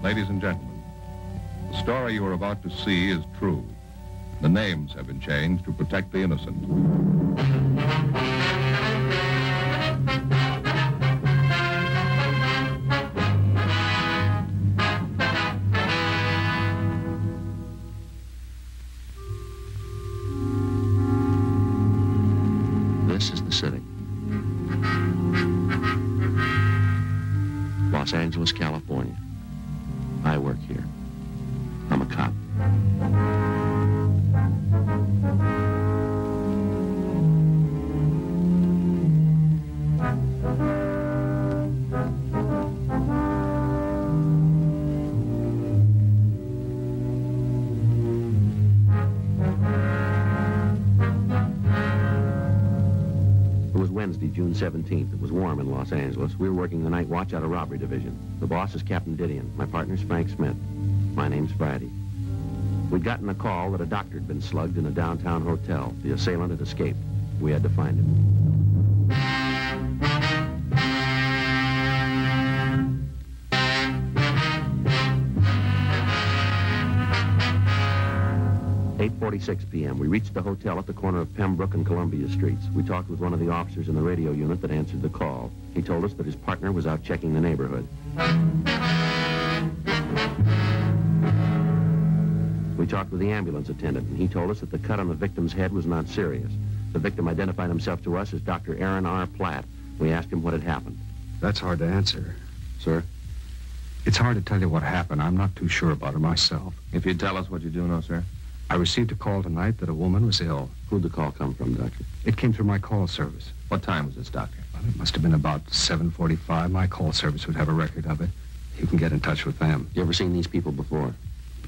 Ladies and gentlemen, the story you are about to see is true. The names have been changed to protect the innocent. This is the city. Los Angeles, California. I work here. I'm a cop. It was Wednesday, June 17th. It was warm in Los Angeles. We were working the night watch out of robbery division. The boss is Captain Didion. My partner's Frank Smith. My name's Friday. We'd gotten a call that a doctor had been slugged in a downtown hotel. The assailant had escaped. We had to find him. 8:46 p.m. We reached the hotel at the corner of Pembroke and Columbia Streets. We talked with one of the officers in the radio unit that answered the call. He told us that his partner was out checking the neighborhood. We talked with the ambulance attendant, and he told us that the cut on the victim's head was not serious. The victim identified himself to us as Dr. Aaron R. Platt. We asked him what had happened. That's hard to answer. Sir? It's hard to tell you what happened. I'm not too sure about it myself. If you'd tell us what you do know, sir. I received a call tonight that a woman was ill. Who'd the call come from, Doctor? It came through my call service. What time was this, Doctor? Well, it must have been about 7:45. My call service would have a record of it. You can get in touch with them. You ever seen these people before?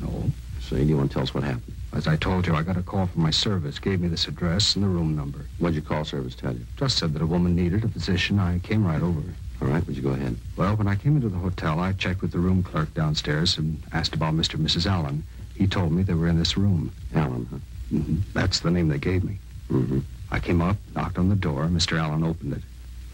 No. So you want to tell us what happened? As I told you, I got a call from my service, gave me this address and the room number. What'd your call service tell you? Just said that a woman needed a physician. I came right over. All right, would you go ahead? Well, when I came into the hotel, I checked with the room clerk downstairs and asked about Mr. and Mrs. Allen. He told me they were in this room. Allen, huh? Mm-hmm. That's the name they gave me. Mm-hmm. I came up, knocked on the door. Mr. Allen opened it.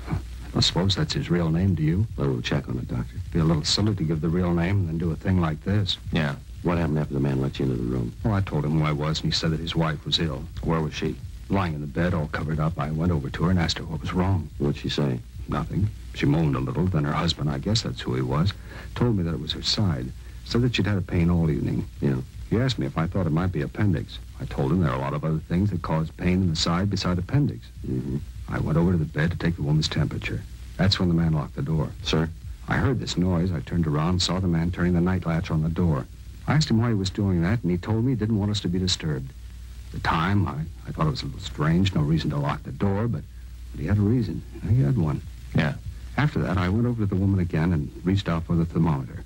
I don't suppose that's his real name, do you? Well, we'll check on it, Doctor. Be a little silly to give the real name and then do a thing like this. Yeah. What happened after the man let you into the room? Well, I told him who I was, and he said that his wife was ill. Where was she? Lying in the bed, all covered up. I went over to her and asked her what was wrong. What'd she say? Nothing. She moaned a little. Then her husband, I guess that's who he was, told me that it was her side. Said that she'd had a pain all evening. Yeah. He asked me if I thought it might be appendix. I told him there are a lot of other things that cause pain in the side beside appendix. Mm-hmm. I went over to the bed to take the woman's temperature. That's when the man locked the door. Sir? I heard this noise. I turned around and saw the man turning the night latch on the door. I asked him why he was doing that, and he told me he didn't want us to be disturbed. At the time, I thought it was a little strange, no reason to lock the door, but he had a reason. He had one. Yeah. After that, I went over to the woman again and reached out for the thermometer.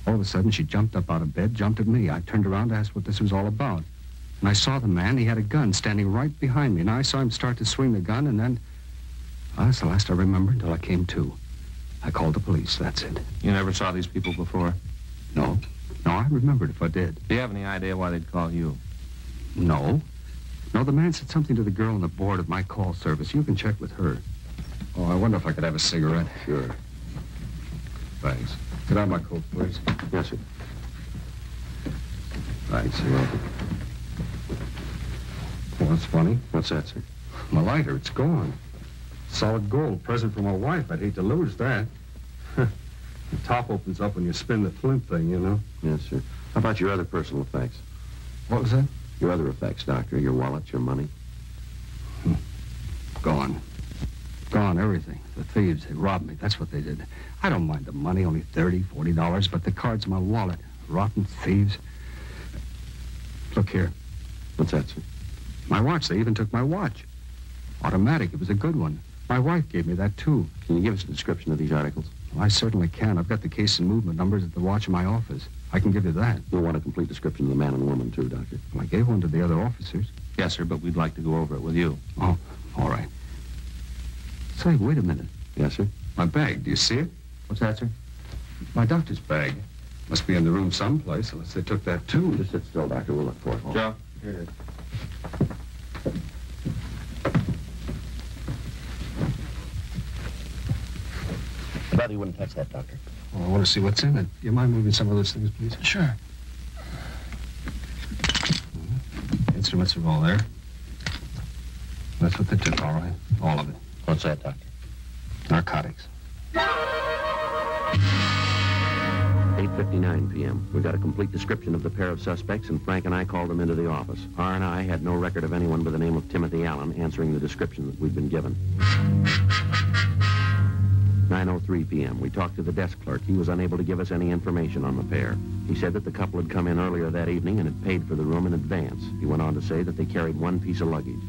All of a sudden, she jumped up out of bed, jumped at me. I turned around to ask what this was all about. And I saw the man. He had a gun standing right behind me, and I saw him start to swing the gun, and then... Well, that's the last I remember until I came to. I called the police, that's it. You never saw these people before? No. No, I remembered if I did. Do you have any idea why they'd call you? No. No, the man said something to the girl on the board of my call service. You can check with her. Oh, I wonder if I could have a cigarette. Sure. Thanks. Could I have my coat, please? Yes, sir. Thanks. You're welcome. Oh, that's funny. What's that, sir? My lighter, it's gone. Solid gold, present from my wife. I'd hate to lose that. The top opens up when you spin the flint thing, you know. Yes, sir. How about your other personal effects? What was that? Your other effects, Doctor. Your wallet, your money. Gone. Gone, everything. The thieves, they robbed me. That's what they did. I don't mind the money, only $30, $40, but the card's my wallet. Rotten thieves. Look here. What's that, sir? My watch. They even took my watch. Automatic. It was a good one. My wife gave me that, too. Can you give us a description of these articles? Well, I certainly can. I've got the case and movement numbers at the watch in my office. I can give you that. You'll want a complete description of the man and woman, too, Doctor. Well, I gave one to the other officers. Yes, sir, but we'd like to go over it with you. Oh, all right. Say, wait a minute. Yes, sir? My bag, do you see it? What's that, sir? My doctor's bag. Must be in the room someplace, unless they took that, too. Just sit still, Doctor. We'll look for it. Joe, here it is. probably wouldn't touch that, Doctor. Well, I want to see what's in it. Do you mind moving some of those things, please? Sure. Instruments are all there. That's what they took, all right. All of it. What's that, Doctor? Narcotics. 8:59 p.m. We got a complete description of the pair of suspects, and Frank and I called them into the office. R&I had no record of anyone by the name of Timothy Allen answering the description that we'd been given. 9:03 p.m. We talked to the desk clerk. He was unable to give us any information on the pair. He said that the couple had come in earlier that evening and had paid for the room in advance. He went on to say that they carried one piece of luggage.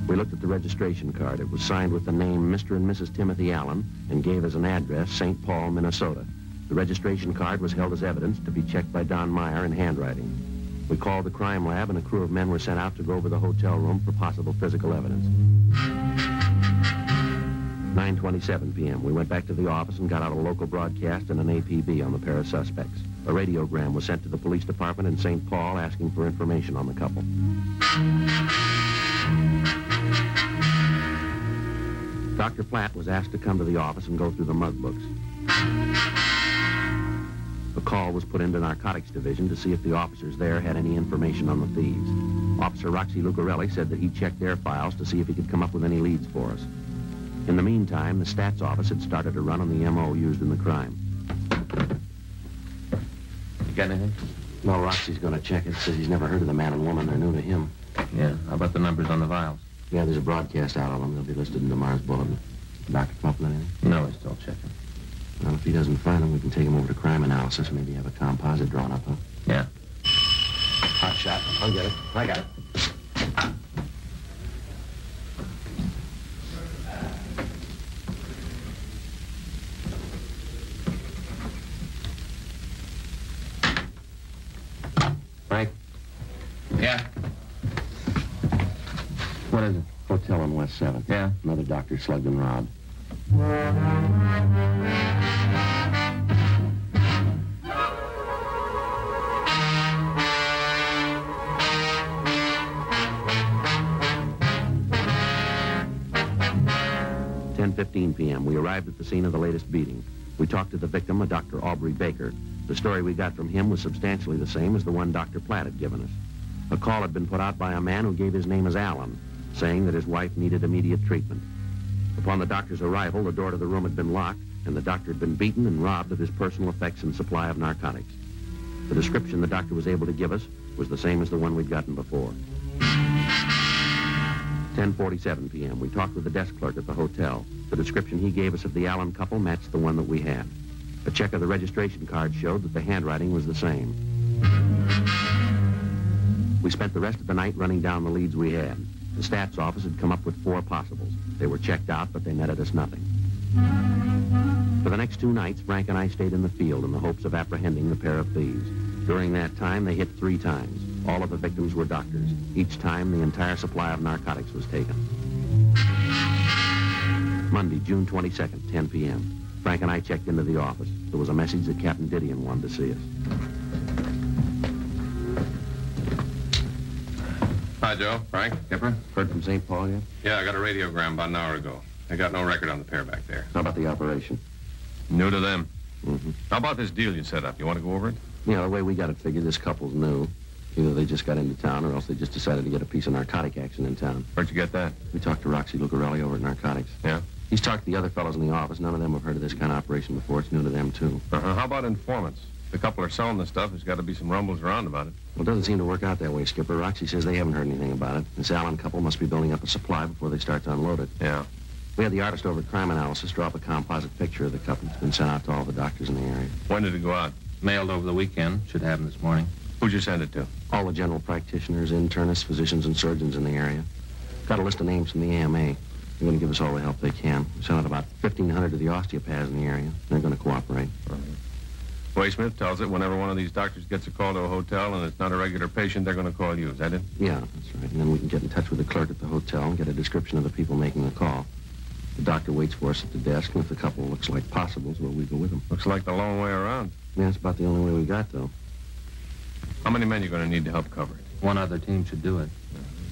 We looked at the registration card. It was signed with the name Mr. and Mrs. Timothy Allen and gave as an address St. Paul, Minnesota. The registration card was held as evidence to be checked by Don Meyer in handwriting. We called the crime lab, and a crew of men were sent out to go over the hotel room for possible physical evidence. 9:27 p.m. We went back to the office and got out a local broadcast and an APB on the pair of suspects. A radiogram was sent to the police department in St. Paul asking for information on the couple. Dr. Platt was asked to come to the office and go through the mug books. A call was put into Narcotics Division to see if the officers there had any information on the thieves. Officer Roxy Lucarelli said that he checked their files to see if he could come up with any leads for us. In the meantime, the stats office had started to run on the M.O. used in the crime. You got anything? No, Roxy's going to check it. Says he's never heard of the man and woman. They're new to him. Yeah, how about the numbers on the vials? Yeah, there's a broadcast out on them. They'll be listed in tomorrow's bulletin. Doctor come up with anything? No, he's still checking. Well, if he doesn't find them, we can take him over to crime analysis. Maybe have a composite drawn up, huh? Yeah. Hot shot. I'll get it. I got it. Frank? Yeah? What is it? Hotel on West 7th. Yeah? Another doctor slugged and robbed. .15 p.m. We arrived at the scene of the latest beating. We talked to the victim, a Dr. Aubrey Baker. The story we got from him was substantially the same as the one Dr. Platt had given us. A call had been put out by a man who gave his name as Allen, saying that his wife needed immediate treatment. Upon the doctor's arrival, the door to the room had been locked, and the doctor had been beaten and robbed of his personal effects and supply of narcotics. The description the doctor was able to give us was the same as the one we'd gotten before. 10:47 p.m. We talked with the desk clerk at the hotel. The description he gave us of the Allen couple matched the one that we had. A check of the registration card showed that the handwriting was the same. We spent the rest of the night running down the leads we had. The stats office had come up with 4 possibles. They were checked out, but they netted us nothing. For the next 2 nights, Frank and I stayed in the field in the hopes of apprehending the pair of thieves. During that time, they hit 3 times. All of the victims were doctors. Each time, the entire supply of narcotics was taken. Monday, June 22nd, 10 p.m. Frank and I checked into the office. There was a message that Captain Didion wanted to see us. Hi, Joe. Frank. Skipper, heard from St. Paul yet? Yeah, I got a radiogram about an hour ago. I got no record on the pair back there. How about the operation? New to them. Mm-hmm. How about this deal you set up? You want to go over it? Yeah, the way we got it figured, this couple's new. Either they just got into town or else they just decided to get a piece of narcotic action in town. Where'd you get that? We talked to Roxy Lucarelli over at Narcotics. Yeah? He's talked to the other fellows in the office. None of them have heard of this kind of operation before. It's new to them, too. Uh-huh. How about informants? The couple are selling the stuff. There's got to be some rumbles around about it. Well, it doesn't seem to work out that way, Skipper. Roxy says they haven't heard anything about it. This Allen couple must be building up a supply before they start to unload it. Yeah. We had the artist over at Crime Analysis draw up a composite picture of the couple. It's been sent out to all the doctors in the area. When did it go out? Mailed over the weekend. Should have them this morning. Who'd you send it to? All the general practitioners, internists, physicians, and surgeons in the area. Got a list of names from the AMA. They're going to give us all the help they can. We sent out about 1,500 to the osteopaths in the area. They're going to cooperate. Way Smith tells it whenever one of these doctors gets a call to a hotel and it's not a regular patient, they're going to call you. Is that it? Yeah, that's right. And then we can get in touch with the clerk at the hotel and get a description of the people making the call. The doctor waits for us at the desk, and if the couple looks like possibles, well, we go with them. Looks like the long way around. Yeah, that's about the only way we got, though. How many men are you going to need to help cover it? One other team should do it.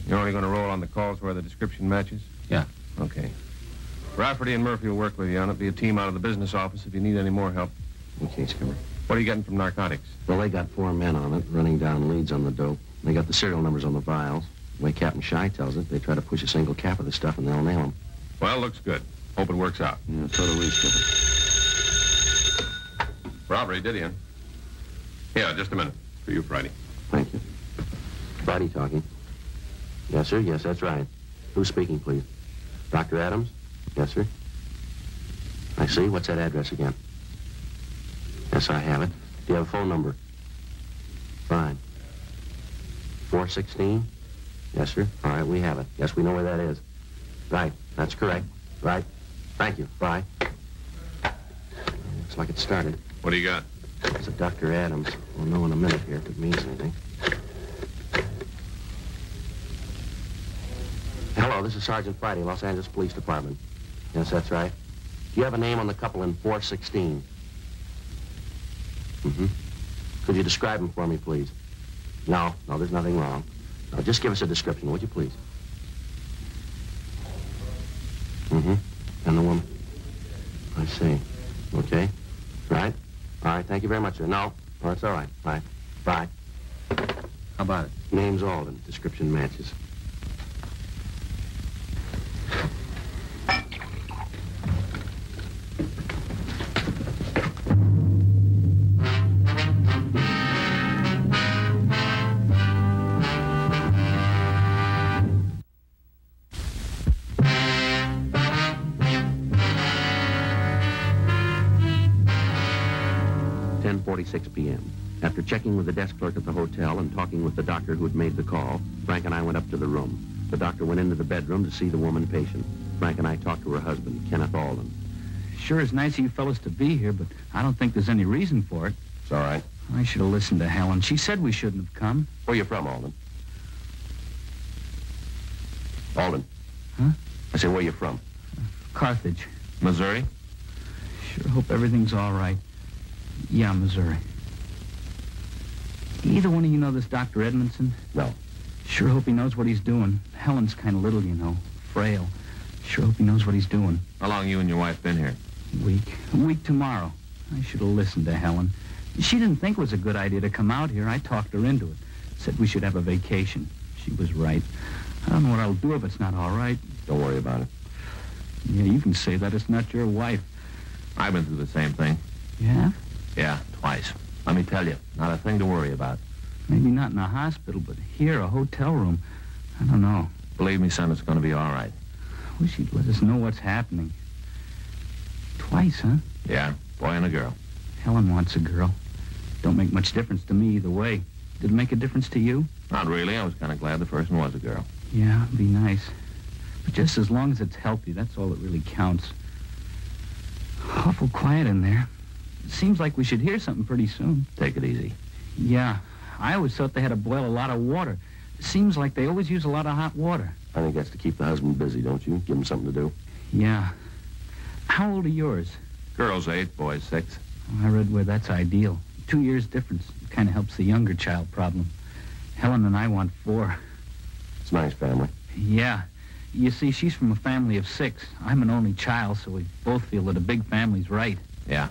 You're only going to roll on the calls where the description matches? Yeah. Okay. Rafferty and Murphy will work with you on it. Be a team out of the business office if you need any more help. Okay, Skipper. What are you getting from narcotics? Well, they got 4 men on it, running down leads on the dope. They got the serial numbers on the vials. The way Captain Shy tells it, they try to push a single cap of the stuff and they'll nail them. Well, looks good. Hope it works out. Yeah, so do we, Skipper. Robbery, did you? Yeah, just a minute. For you, Friday. Thank you. Friday talking. Yes, sir. Yes, that's right. Who's speaking, please? Dr. Adams? Yes, sir. I see. What's that address again? Yes, I have it. Do you have a phone number? Fine. 416? Yes, sir. All right, we have it. Yes, we know where that is. Right. That's correct. Right. Thank you. Bye. Looks like it started. What do you got? It's a Dr. Adams. We'll know in a minute here if it means anything. Hello, this is Sergeant Friday, Los Angeles Police Department. Yes, that's right. Do you have a name on the couple in 416? Mm-hmm. Could you describe him for me, please? No, there's nothing wrong. Now, just give us a description, would you, please? Mm-hmm. And the woman? I see. Okay. Right. All right, thank you very much, sir. No, that's all right. Bye. Bye. How about it? Name's Alden. Description matches. p.m. After checking with the desk clerk at the hotel and talking with the doctor who had made the call, Frank and I went up to the room. The doctor went into the bedroom to see the woman patient. Frank and I talked to her husband, Kenneth Alden. Sure is nice of you fellas to be here, but I don't think there's any reason for it. It's all right. I should have listened to Helen. She said we shouldn't have come. Where you from, Alden? Alden. Huh? I said, where you from? Carthage. Missouri? Sure hope everything's all right. Yeah, Missouri. Either one of you know this Dr. Edmondson? No. Sure hope he knows what he's doing. Helen's kind of little, you know, frail. Sure hope he knows what he's doing. How long you and your wife been here? A week tomorrow. I should have listened to Helen. She didn't think it was a good idea to come out here. I talked her into it. Said we should have a vacation. She was right. I don't know what I'll do if it's not all right. Don't worry about it. Yeah, you can say that. It's not your wife. I've been through the same thing. Yeah? Yeah, twice. Let me tell you, not a thing to worry about. Maybe not in a hospital, but here, a hotel room. I don't know. Believe me, son, it's going to be all right. I wish he'd let us know what's happening. Twice, huh? Yeah, boy and a girl. Helen wants a girl. Don't make much difference to me either way. Did it make a difference to you? Not really. I was kind of glad the first one was a girl. Yeah, it'd be nice. But just as long as it's healthy, that's all that really counts. Awful quiet in there. It seems like we should hear something pretty soon. Take it easy. Yeah, I always thought they had to boil a lot of water. It seems like they always use a lot of hot water. I think that's to keep the husband busy, don't you? Give him something to do. Yeah. How old are yours? Girls 8, boys 6. I read where that's ideal. 2 years difference. Kind of helps the younger child problem. Helen and I want 4. It's a nice family. Yeah. You see, she's from a family of 6. I'm an only child, so we both feel that a big family's right. Yeah.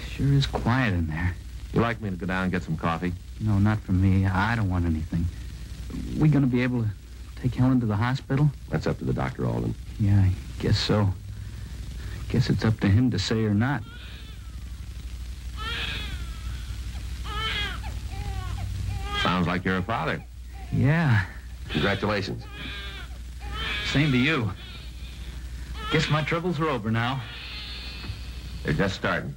Sure is quiet in there. You like me to go down and get some coffee? No, not for me. I don't want anything. We gonna be able to take Helen to the hospital? That's up to the doctor, Alden. Yeah, I guess so. Guess it's up to him to say or not. Sounds like you're a father. Yeah. Congratulations. Same to you. Guess my troubles are over now. They're just starting.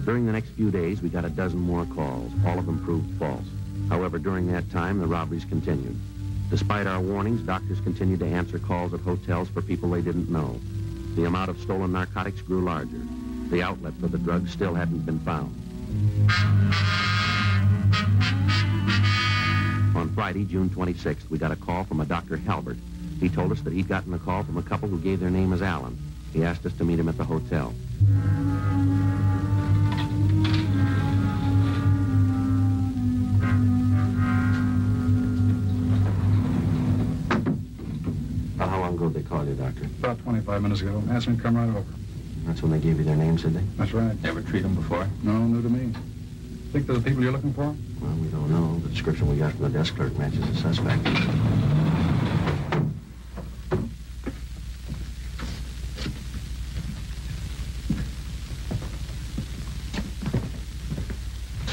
During the next few days, we got a dozen more calls. All of them proved false. However, during that time, the robberies continued. Despite our warnings, doctors continued to answer calls at hotels for people they didn't know. The amount of stolen narcotics grew larger. The outlet for the drugs still hadn't been found. On Friday, June 26th, we got a call from a Dr. Halbert. He told us that he'd gotten a call from a couple who gave their name as Allen. He asked us to meet him at the hotel. you, Doctor? About 25 minutes ago. Asked me to come right over. That's when they gave you their names, did they? That's right. Ever treat them before? No, new to me. Think they're the people you're looking for? Well, we don't know. The description we got from the desk clerk matches the suspect.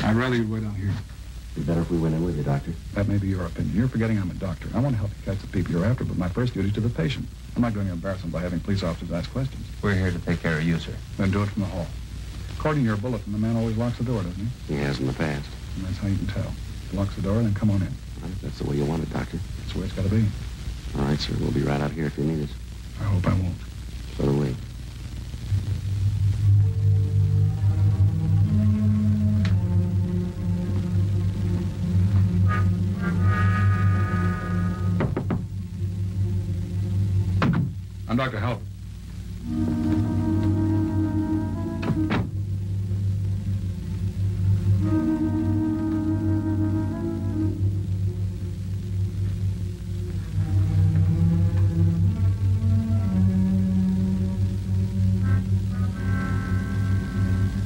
I'd rather you'd wait out here. Be better if we went in with you, Doctor. That may be your opinion. You're forgetting I'm a doctor. I want to help you catch the people you're after, but my first duty is to the patient. I'm not going to embarrass them by having police officers ask questions. We're here to take care of you, sir. Then do it from the hall. According to your bulletin, the man always locks the door, doesn't he? He has in the past. And that's how you can tell. If he locks the door, then come on in. Well, if that's the way you want it, Doctor. That's the way it's got to be. All right, sir. We'll be right out here if you need us. I hope I won't. So do we. I'm Dr. Halpert.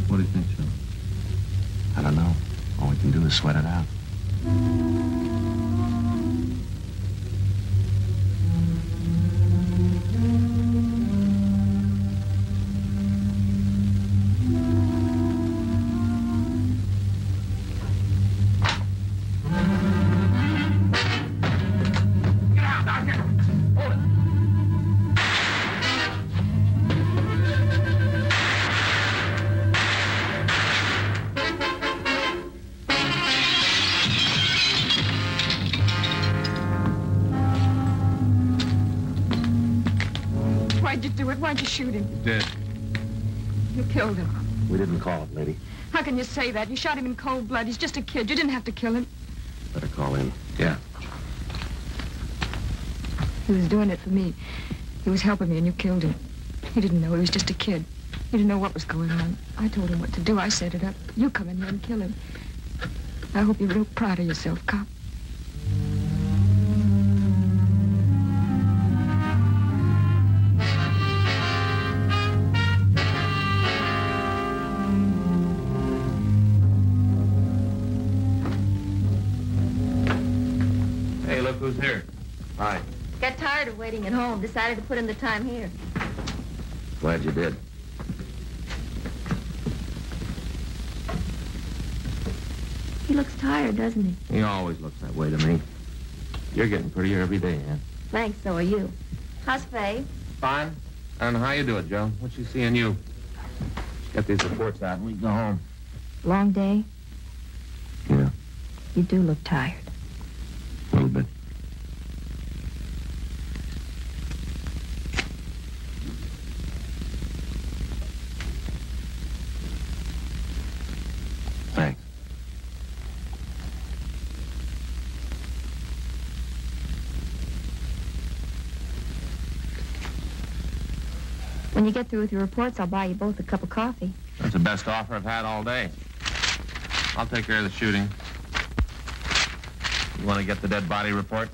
What do you think, Joe? I don't know. All we can do is sweat it out. Why'd you do it? Why'd you shoot him? Dead. You killed him. We didn't call it, lady. How can you say that? You shot him in cold blood. He's just a kid. You didn't have to kill him. Better call in. Yeah. He was doing it for me. He was helping me, and you killed him. He didn't know. He was just a kid. He didn't know what was going on. I told him what to do. I set it up. You come in here and kill him. I hope you're real proud of yourself, cop. Hey, look who's here. Hi. Got tired of waiting at home. Decided to put in the time here. Glad you did. He looks tired, doesn't he? He always looks that way to me. You're getting prettier every day, Ann. Thanks, so are you. How's Faye? Fine. I don't know how you do it, Joe. What's she seeing you? Get these reports out and we can go home. Long day? Yeah, You do look tired. a little bit. Thanks. When you get through with your reports, I'll buy you both a cup of coffee. That's the best offer I've had all day. I'll take care of the shooting. You want to get the dead body report?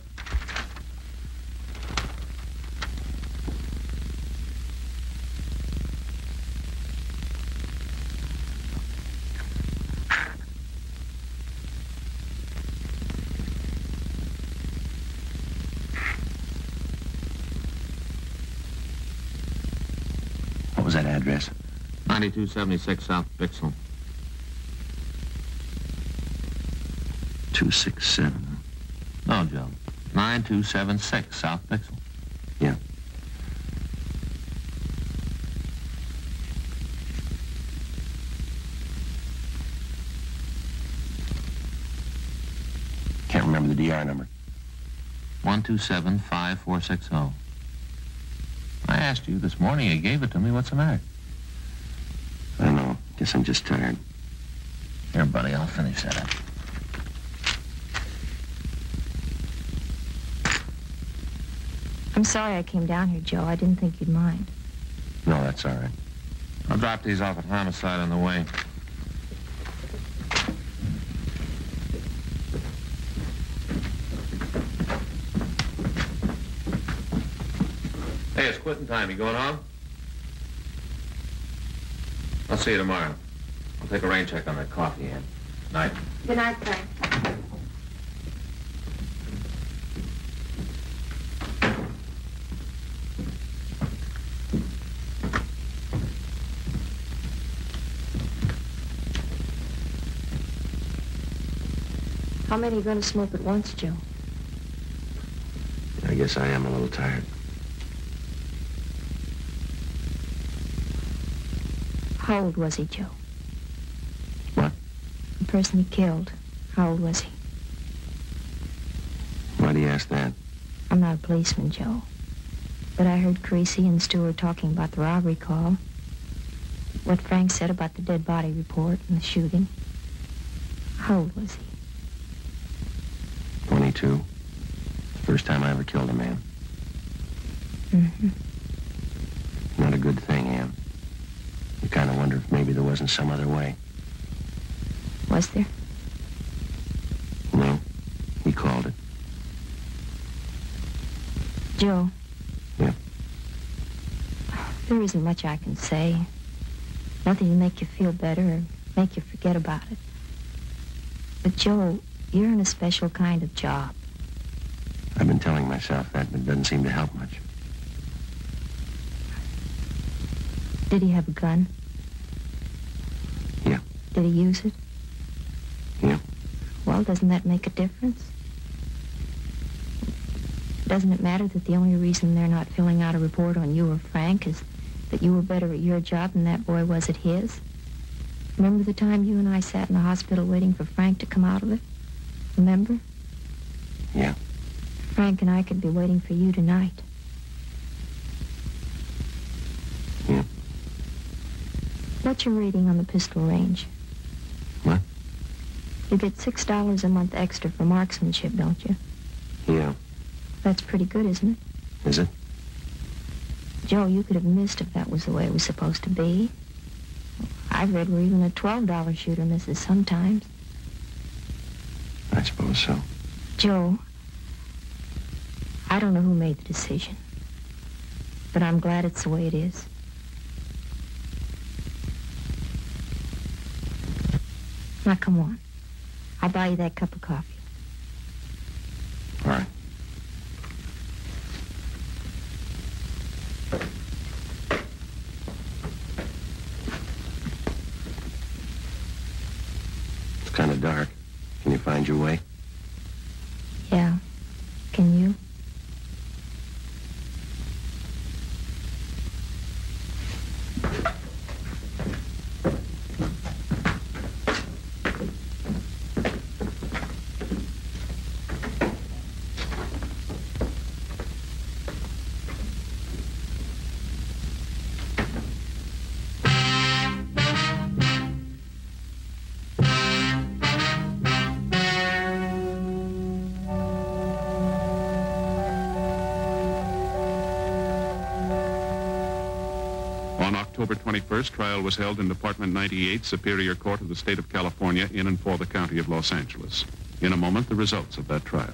What was that address? 9276 South Bixel. 267. No, Joe. 9276 South Bixel. Yeah. Can't remember the DR number. 1275460. I asked you this morning. You gave it to me. What's the matter? I don't know. Guess I'm just tired. Here, buddy. I'll finish that up. I'm sorry I came down here, Joe. I didn't think you'd mind. No, that's all right. I'll drop these off at homicide on the way. Hey, it's quitting time. You going home? I'll see you tomorrow. I'll take a rain check on that coffee, Ann. Night. Good night, Frank. How many are you going to smoke at once, Joe? I guess I am a little tired. How old was he, Joe? What? The person he killed. How old was he? Why do you ask that? I'm not a policeman, Joe. But I heard Creasy and Stewart talking about the robbery call. What Frank said about the dead body report and the shooting. How old was he? 22. First time I ever killed a man. Mm-hmm. Not a good thing, Ann. You kind of wonder if maybe there wasn't some other way. Was there? No. He called it. Joe. Yeah? There isn't much I can say. Nothing to make you feel better or make you forget about it. But, Joe, you're in a special kind of job. I've been telling myself that, but it doesn't seem to help much. Did he have a gun? Yeah. Did he use it? Yeah. Well, doesn't that make a difference? Doesn't it matter that the only reason they're not filling out a report on you or Frank is that you were better at your job than that boy was at his? Remember the time you and I sat in the hospital waiting for Frank to come out of it? Remember? Yeah. Frank and I could be waiting for you tonight. Yeah. What's your rating on the pistol range? What? You get $6 a month extra for marksmanship, don't you? Yeah. That's pretty good, isn't it? Is it? Joe, you could have missed if that was the way it was supposed to be. I've read where even a $12 shooter misses sometimes. I suppose so. Joe, I don't know who made the decision, but I'm glad it's the way it is. Now, come on. I'll buy you that cup of coffee. All right. It's kind of dark. Can you find your way? Yeah. Can you? On October 21st, trial was held in Department 98, Superior Court of the State of California, in and for the County of Los Angeles. In a moment, the results of that trial.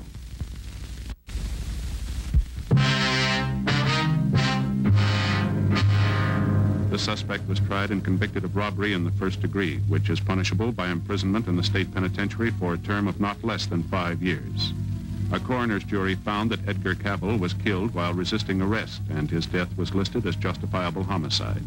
The suspect was tried and convicted of robbery in the first degree, which is punishable by imprisonment in the state penitentiary for a term of not less than 5 years. A coroner's jury found that Edgar Cabell was killed while resisting arrest, and his death was listed as justifiable homicide.